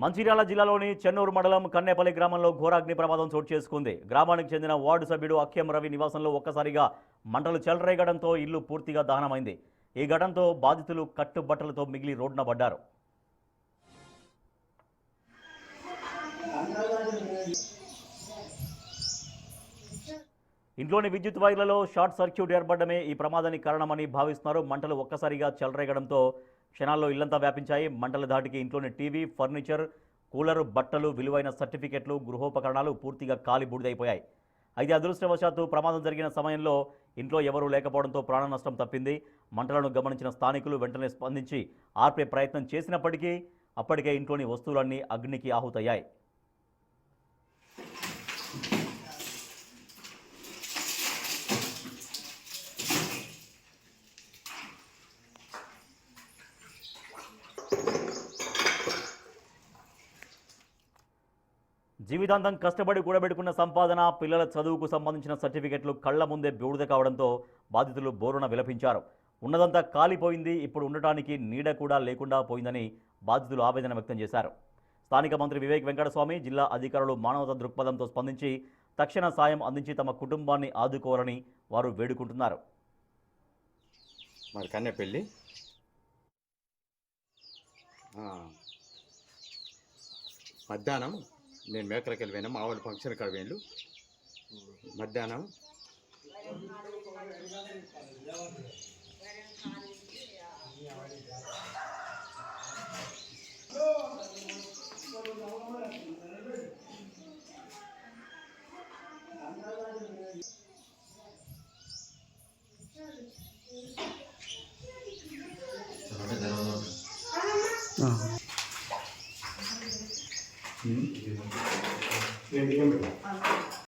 మంచిర్యాల జిల్లాలోని చెన్నూరు మండలం కన్నేపల్లి గ్రామంలో ఘోర అగ్ని ప్రమాదం చోటు చేసుకుంది. గ్రామానికి చెందిన వార్డు సభ్యుడు అఖ్యం రవి నివాసంలో ఒక్కసారిగా మంటలు చెలరేగడంతో ఇల్లు పూర్తిగా దహనమైంది. ఈ ఘటనతో బాధితులు కట్టుబట్టలతో మిగిలి రోడ్డున పడ్డారు. ఇంట్లోని విద్యుత్ వైర్లలో షార్ట్ సర్క్యూట్ ఏర్పడమే ఈ ప్రమాదానికి కారణమని భావిస్తున్నారు. మంటలు ఒక్కసారిగా చెలరేగడంతో క్షణాల్లో ఇల్లంతా వ్యాపించాయి. మంటల ధాటికి ఇంట్లోని టీవీ, ఫర్నిచర్, కూలర్, బట్టలు, విలువైన సర్టిఫికెట్లు, గృహోపకరణాలు పూర్తిగా కాలి బూడిదైపోయాయి. అయితే అదృష్టవశాత్తు ప్రమాదం జరిగిన సమయంలో ఇంట్లో ఎవరూ లేకపోవడంతో ప్రాణ నష్టం తప్పింది. మంటలను గమనించిన స్థానికులు వెంటనే స్పందించి ఆర్పే ప్రయత్నం చేసినప్పటికీ అప్పటికే ఇంట్లోని వస్తువులన్నీ అగ్నికి ఆహుతయ్యాయి. జీవితాంతం కష్టపడి కూడబెట్టుకున్న సంపాదన, పిల్లల చదువుకు సంబంధించిన సర్టిఫికెట్లు కళ్ల ముందే బూడిద కావడంతో బాధితులు బోరున విలపించారు. ఉన్నదంతా కాలిపోయింది, ఇప్పుడు ఉండటానికి నీడ కూడా లేకుండా పోయిందని బాధితులు ఆవేదన వ్యక్తం చేశారు. స్థానిక మంత్రి వివేక్ వెంకటస్వామి, జిల్లా అధికారులు మానవతా దృక్పథంతో స్పందించి తక్షణ సాయం అందించి తమ కుటుంబాన్ని ఆదుకోవాలని వారు వేడుకుంటున్నారు. మరి కన్నెపల్లి మధ్యాహ్నం నేను మేకలకి వెళ్ళిపోయినా మా వాళ్ళు ఫంక్షన్ కాడ వేళ్ళు మధ్యాహ్నం